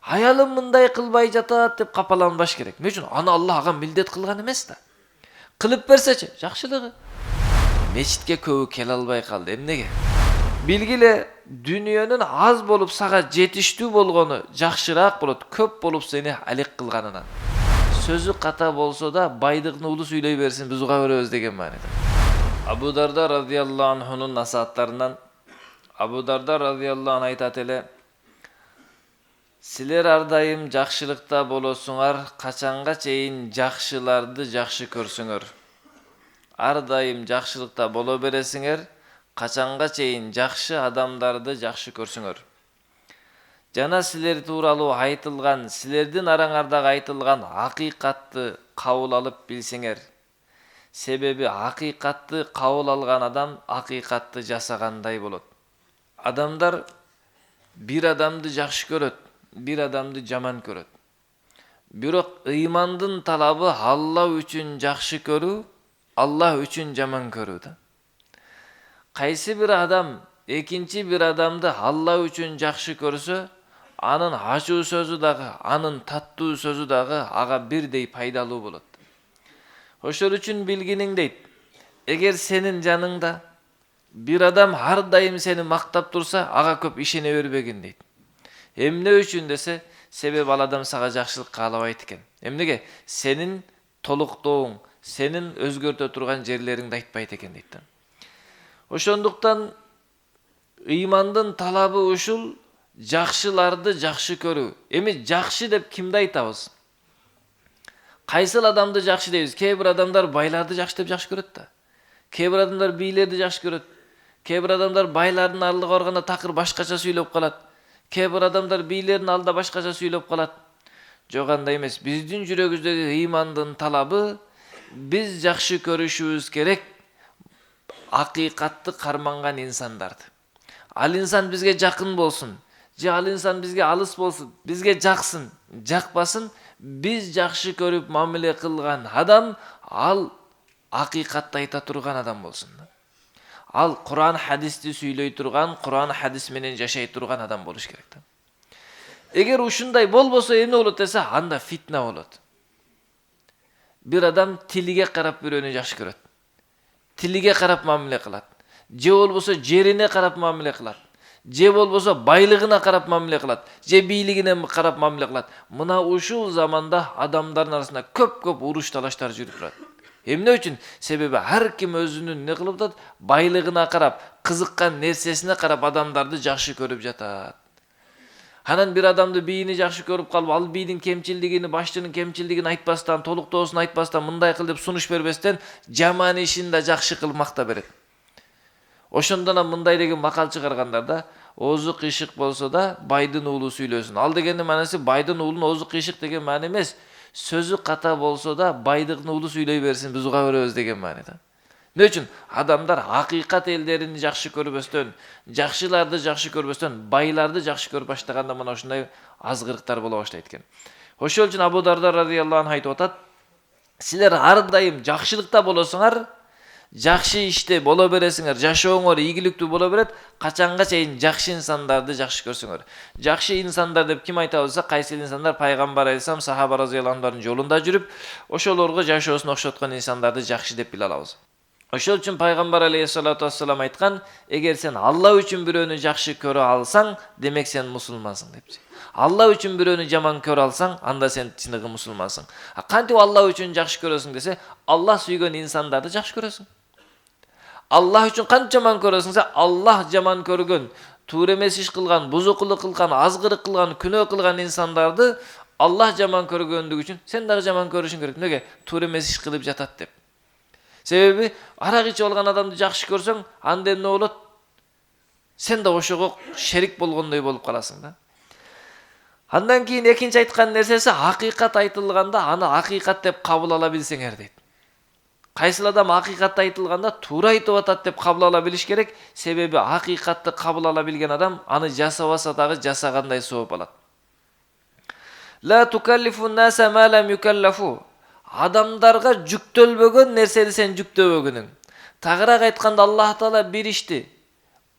Аялым мындай кылбай жатат деп капаланбаш керек. Эмне үчүн? Аны Аллах ага милдет кылган эмес да. Кылып берсечи, жакшылыгы. Мечитке көбү келе албай калды. Эмнеге? Билгиле, дүйнөнүн аз болуп сага жетиштүү болгону жакшыраак болот, көп болуп сени алек кылганынан. Сөзү ката болсо да байдыгын улуу сүйлөй берсин, биз уга беребиз деген мааниде. Абу Дарда радияллаху анхунун насааттарынан Абу Дарда радияллаху анху айтат эле: Силер ар дайым жакшылыкта болосуңар, качанга чейин жакшыларды жакшы көрсөңөр. Ар дайым жакшылыкта боло бересиңер, качанга чейин жакшы адамдарды жакшы көрсөңөр. Жана силер тууралуу айтылган, силердин араңардагы айтылган акыйкатты кабыл алып билсеңер. Себеби акыйкатты кабыл алган адам акыйкатты жасагандай болот. Адамдар бир адамды жакшы көрөт, бир адамды жаман көрөт. Бирок ыймандын талабы Аллах үчүн жакшы көрүү, Аллах үчүн жаман көрүү да. Кайсы бир адам экинчи бир адамды Аллах үчүн жакшы көрсө, анын ачуу сөзү дагы, анын таттуу сөзү дагы ага бирдей пайдалуу болот. Ошол үчүн билгиниң дейт, эгер сенин жаныңда бир адам ар дайым сени мактап турса, ага көп ишене бербегин дейт. Эмне үчүн десе, себеби ал адам сага жакшылык каалабайт экен. Эмнеге? Сенин толуктооң, сенин өзгөртө турган жерлериңди айтпайт экен дейт да. Ошондуктан ыймандын талабы ушул, жакшыларды жакшы көрүү. Эми жакшы деп кимди айтабыз? Кайсыл адамды жакшы дейбиз? Кээ бир адамдар байларды жакшы деп жакшы көрөт да. Кээ бир адамдар бийлерди жакшы көрөт. Кээ бир адамдар байлардын алдыга барганда такыр башкача сүйлөп калат. Кээ бир адамдар бийлердин алдында башкача сүйлөп калат. Жок, андай эмес. Биздин жүрөгүбүздөгү ыймандын талабы биз жакшы көрүшүбүз керек акыйкатты карманган инсандарды. Ал инсан бизге жакын болсун, же ал инсан бизге алыс болсун, бизге жаксын, жакпасын, биз жакшы көрүп мамиле кылган адам, ал акыйкатты айта турган адам болсун. Ал Кур'ан хадисти сүйлөй турган, Кур'ан хадис менен жашай турган адам болуш керек да. Эгер ушундай болбосо эмне болот десе, анда фитна болот. Бир адам тилиге карап бирөөнү жакшы көрөт. Тилиге карап мамиле кылат. Же болбосо жерине карап мамиле кылат. Же болбосо байлыгына карап мамиле кылат. Же бийлигине карап мамиле кылат. Мына ушул заманда адамдардын арасында көп уруш талаштар жүрүп турат. Эмне үчүн? Себеби ар ким өзүнүн не кылып атат? Байлыгына карап, кызыккан нерсесине карап адамдарды жакшы көрүп жатат. Анан бир адамды бийини жакшы көрүп калып, ал бийдин кемчилдигин, башчынын кемчилдигин айтпастан, толуктоосун айтпастан, мындай кыл деп сунуш бербестен, жаман ишин да жакшы кыл макта берет. Ошондон мындай деген макал чыгаргандар да, оозу кыйшык болсо да байдын уулу сүйлөсүн. Ал дегендин маанасы байдын уулунун оозу кыйшык деген маана эмес. Сөзү ката болсо да байдыгын уулу сүйлөй берсин, биз уга беребиз деген маанада. Эмне үчүн? Адамдар акыйкат элдерин жакшы көрбөстөн, жакшыларды жакшы көрбөстөн, байларды жакшы көрүп баштаганда мына ушундай азгырыктар боло баштайт экен. Ошол үчүн Абу Дарда радияллаху анху айтып атат: силер ар дайым жакшылыкта болосуңар, жакшы иште боло бересиңер, жашооңор ийгиликтүү боло берет, качанга чейин жакшы инсандарды жакшы көрсөңөр. Жакшы инсандар деп ким айтабыз десе, кайсы инсандар? Пайгамбар алейхиссалам сахаба разияллаху анхулардын жолунда жүрүп, ошолорго жашоосун окшоткон инсандарды жакшы деп биле алабыз. Ошол үчүн пайгамбар алейхиссалату вассалам айткан: эгер сен Аллах үчүн бирөөнү жакшы көрө алсаң, демек сен мусулмансың депчи. Аллах үчүн бирөөнү жаман көрө алсаң, анда сен чыныгы мусулмансың. Кантип Аллах үчүн жакшы көрөсүң десе, Аллах сүйгөн инсандарды жакшы көрөсүң. Аллах үчүн кантип жаман көрөсүң десе, Аллах жаман көргөн, туура эмес иш кылган, бузукулук кылган, азгырык кылган, күнөө кылган инсандарды Аллах жаман көргөндүгү үчүн сен дагы жаман көрүшүң керек. Неге? Туура эмес иш кылып жатат деп. Себеби арак ичип алган адамды жакшы көрсөң, анда эмне болот? Сен да ошого шерик болгондой болуп каласың да. Андан кийин экинчи айткан нерсеси, акыйкат айтылганда аны акыйкат деп кабыл ала билсеңер дейт. Кайсыл адам акыйкатты айтылганда туура айтып атат деп кабыл ала билиш керек. Себеби акыйкатты кабыл ала билген адам аны жасабаса дагы жасагандай сооп алат. Ла тукаллифун наса ма лам юкаллафу. Адамдарга жүктөлбөгөн нерсени сен жүктөбөгүнүң. Тагыраак айтканда Аллах Таала бир ишти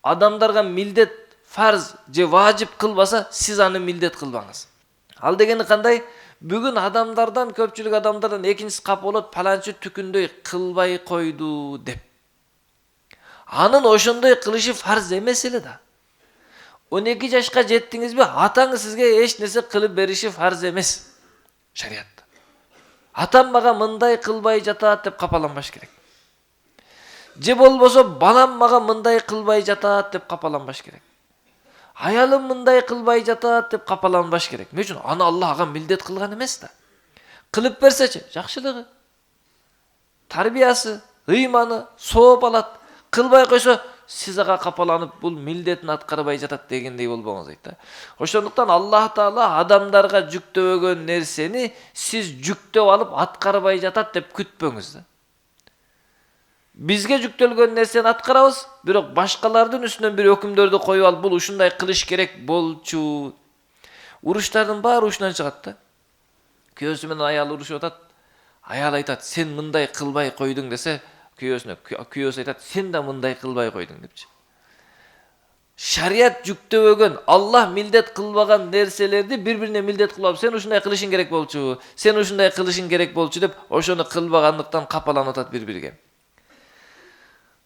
адамдарга милдет, фарз же важип кылбаса, сиз аны милдет кылбаңыз. Ал дегени кандай? Бүгүн адамдардан, көпчүлүк адамдардан экинчиси капа болот, паланчы түкүндөй кылбай койду деп. Анын ошондой кылышы фарз эмес эле да. 12 жашка жеттиңизби, атаңыз сизге эч нерсе кылып бериши фарз эмес. Шариатта. Атам мага мындай кылбай жатат деп капаланбаш керек. Же болбосо балам мага мындай кылбай жатат деп капаланбаш керек. Аялым мындай кылбай жатат деп капаланбаш керек. Эмне үчүн? Аны Аллах ага милдет кылган эмес да. Кылып берсечи, жакшылыгы, тарбиясы, ыйманы, сооп алат. Кылбай койсо, сиз ага капаланып бул милдетин аткарбай жатат дегендей болбоңуз дейт да. Ошондуктан Аллах Таала адамдарга жүктөбөгөн нерсени сиз жүктөп алып аткарбай жатат деп күтпөңүз да. Бизге жүктөлгөн нерсени аткарабыз, бирок башкалардын үстүнөн бир өкүмдөрдү коюп алып, бул ушундай кылыш керек болчу. Уруштардын баары ушунан чыгат да. Күйөөсү менен аялы урушуп атат. Аял айтат, сен мындай кылбай койдуң десе, күйөөсү айтат, сен да мындай кылбай койдуң депчи. Шарият жүктөбөгөн, Аллах милдет кылбаган нерселерди бири-бирине милдет кылып, сен ушундай кылышың керек болчу, сен ушундай кылышың керек болчу деп, ошону кылбагандыктан капаланып атат бири-бириге.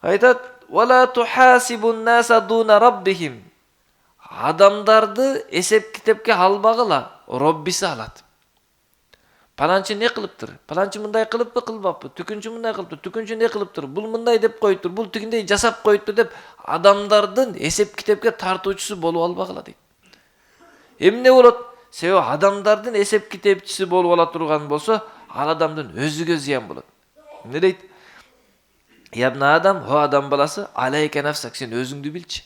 Айтат, "Вала тухасибун наса дуна раббихим." Адамдарды эсеп китепке албагыла, Роббиси алат. Паланчы не кылыптыр? Паланчы мындай кылыппы, кылбаппы? Түкүнчү мындай кылыптыр, түкүнчү не кылыптыр? Бул мындай деп коюптур, бул тигиндей жасап коюптур деп адамдардын эсеп китепке тартуучусу болуп албагыла дейт. Эмне болот? Себеби адамдардын эсеп китепчиси болуп ала турган болсо, ал адамдын өзүгө зыян болот. Эмне дейт? Ябна адам, хо адам баласы, алайка нафсак, сен өзүңдү билчи.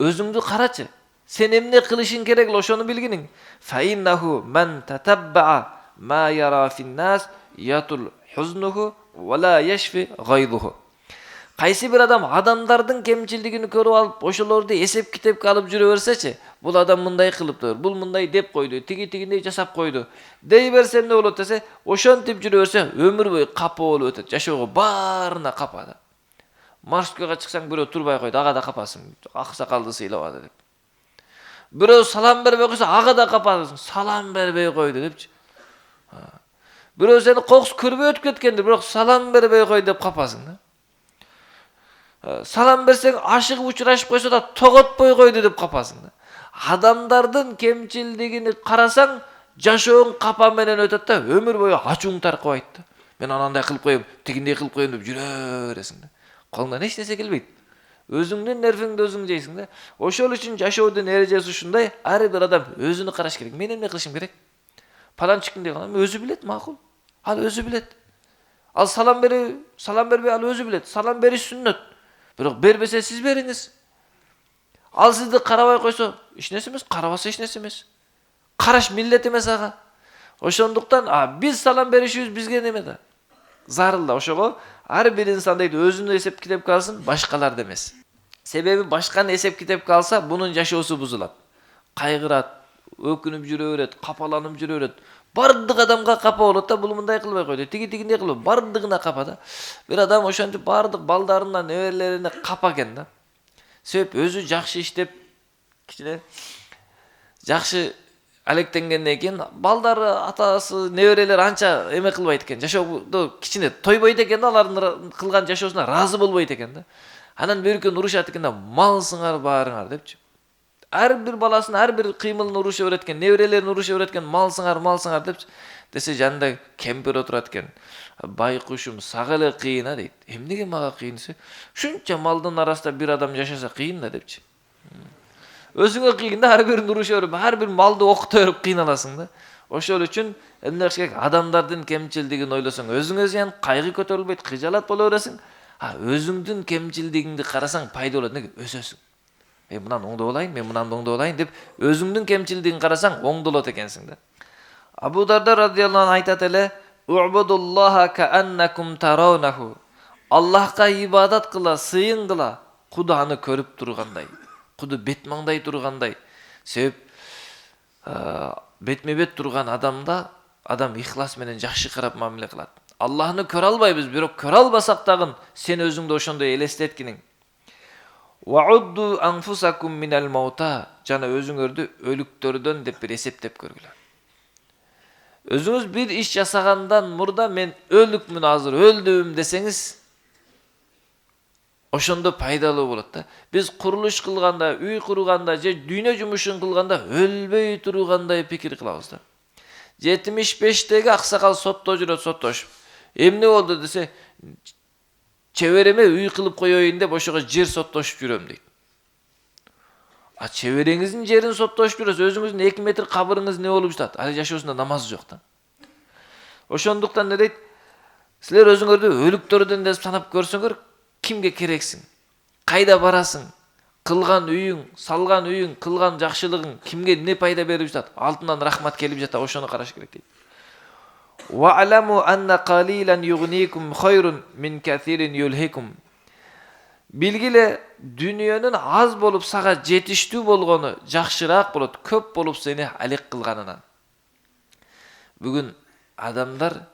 Өзүңдү карачы. Sen emne kılışın gerek ошону bilginin. Feinnahu men tatabba'a ma yara fin nas yatul huznuhu ve la yashfi gayduhu. Kaysi bir adam adamdardın kemçildigini körüp alıp ошолорду esep kitepke alıp жүрө берсечи, бул адам мындай кылыптыр, бул мындай деп койду, тигиндей жасап койду. Дей берсе эмне болот десе, ошентип жүрө берсе өмүр бою капа болуп өтөт. Жашоого баарына капа да. Маршруткага чыксаң бирөө турбай койду, ага да капасың. Аксакалды сыйлабады деп. Бирөө салам бербей койсо, ага да капасың. Салам бербей койду депчи. Бирөө сени кокус көрбөй өтүп кеткенди, бирок салам бербей кой деп капасың да. Салам берсең ашыгып учурашып койсо да тоготпой койду деп капасың да. Адамдардын кемчилдигини карасаң, жашооң капа менен өтөт да, өмүр бою ачууң таркабайт да. Мен анандай кылып коем, тигиндей кылып коем деп жүрө бересиң да. Колуңдан эч нерсе келбейт. Өзүңдүн нервиңди өзүң жейсиң да. Ошол үчүн жашоодун эрежеси ушундай, ар бир адам өзүнү караш керек. Мен эмне кылышым керек? Паланчы кимдей кылам? Өзү билет, макул. Ал өзү билет. Ал салам бербей ал өзү билет. Салам бериш сүннөт. Бирок бербесе сиз бериңиз. Ал сизди карабай койсо, эч нерсе эмес, карабаса эч нерсе эмес. Караш милдет эмес ага. Ошондуктан биз салам беришибиз бизге неме да? Зарыл да. Ошого ар бир инсан дейт өзүнүн эсеп китепке алсын, башкаларды эмес. Себеби башканы эсеп китепке алса, бунун жашоосу бузулат. Кайгырат, өкүнүп жүрө берет, капаланып жүрө берет. Бардык адамга капа болот да, бул мындай кылбай койду, тигиндей кылып, бардыгына капа да. Бир адам ошентип бардык балдарынан, неберелерине капа экен да. Себеп өзү жакшы иштеп, кичине жакшы алектенгенден кийин балдары, атасы, неберелери анча эме кылбайт экен. Жашоодо кичине тойбойт экен да, алардын кылган жашоосуна ыраазы болбойт экен да. Анан бир күн урушат экен да, малсыңар баарыңар депчи. Ар бир баласын, ар бир кыймылын уруша берет экен, неберелерин уруша берет экен, малсыңар депчи. Десе жанында кемпир отурат экен. Байкушум, сак эле кыйын дейт. Эмнеге мага кыйын десе, ушунча малдын арасында бир адам жашаса кыйын да депчи. Өзүңө кыйын да, ар бирин уруша берип, ар бир малды окута берип кыйналасың да. Ошол үчүн эмне кылыш керек? Адамдардын кемчилдигин ойлосоң, өзүңө зыян, кайгы көтөрүлбөйт, кыжалат боло бересиң. Өзүңдүн кемчилдигиңди карасаң пайда болот. Неге? Өсөсүң. Мен мындан оңдоп алайын, мен мындан оңдоп алайын деп өзүңдүн кемчилдигин карасаң оңдолот экенсиң да. Абу Дарда радиаллаху анху айтат эле: "У'будуллаха кааннакум тараунаху." Аллахка ибадат кыла, сыйын кыла, Куданы көрүп тургандай, Куду бет маңдай тургандай. Себеп бетме-бет турган адамда адам ихлас менен жакшы карап мамиле кылат. Аллахны көрө албайбыз, бирок көрө албасак дагы сен өзүңдү ошондой элестеткиниң. Wa'uddu anfusakum minal mauta. Jana özüңөрдү өлүктөрдөн деп bir эсептеп көргүлө. Özüңüz bir iş jasagandan murda men өлүкмүн азыр, öldüm desеңиz, ошондо пайдалуу болот да. Биз курулуш кылганда, үй курганда же дүйнө жумушун кылганда өлбөй тургандай пикир кылабыз да. 75-теги аксакал сотто жүрөт, соттошуп. Эмне болду десе, чебереме үй кылып коёюн деп ошого жер соттошуп жүрөм дейт. А чебереңиздин жерин соттошуп жүрөсүз, өзүңүздүн 2 метр кабырыңыз не болуп жатат? Али жашоосунда намаз жок да. Ошондуктан не дейт? Силер өзүңөрдү өлүктөрдөн деп санап көрсөңөр, кимге керексиң? Кайда барасың? Кылган үйүң, салган үйүң, кылган жакшылыгың кимге не пайда берип жатат? Алтынан рахмат келип жатат, ошону караш керек дейт. Wa'lamu anna qalilan yughnikum khayrun min kathirin yulhikum. Bilgile dünyanın az bolup sağa жетиштүү болгону жакшыраак болот, көп болуп сени алек кылганынан. Бүгүн адамдар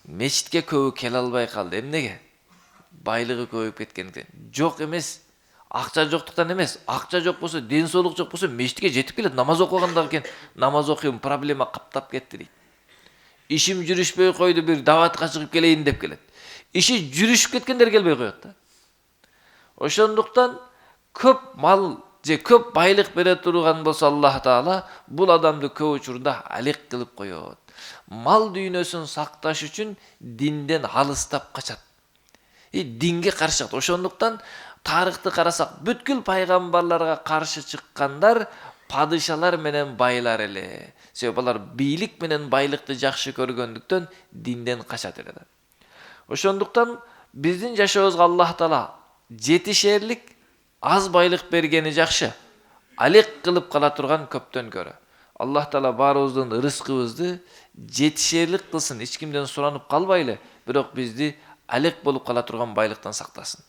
мечитке көбү келе албай калды. Эмнеге? Байлыгы көбөйүп кеткенден. Жок эмес. Акча жоктуктан эмес. Акча жок болсо, ден соолук жок болсо мечитке жетип келет. Намаз окугандан кийин намаз окуйм, проблема каптап кетти дейт. İşim жүрүшпөй койду, bir даватка чыгып келейин деп келет. İşi жүрүшүп кеткендер келбей коет да. Ошондуктан көп мал же көп байлык бере турган болсо Аллах Таала бул адамды көп учурда алек кылып коет. Мал дүйнөсүн сакташ үчүн динден алыстап качат. Динге каршы чыгат. Ошондуктан тарыхты карасак, бүткүл пайгамбарларга каршы чыккандар падышалар менен байлар эле. Себеби алар бийлик менен байлыкты жакшы көргөндүктөн динден качат эле да. Ошондуктан биздин жашообузга Аллах Таала жетишерлик аз байлык бергени жакшы. Алек кылып кала турган көптөн көрө. Аллах Таала баарыбыздын рызкыбызды жетишерлик кылсын, эч кимден суранып калбайлы, бирок бизди алек болуп кала турган байлыктан сактасын.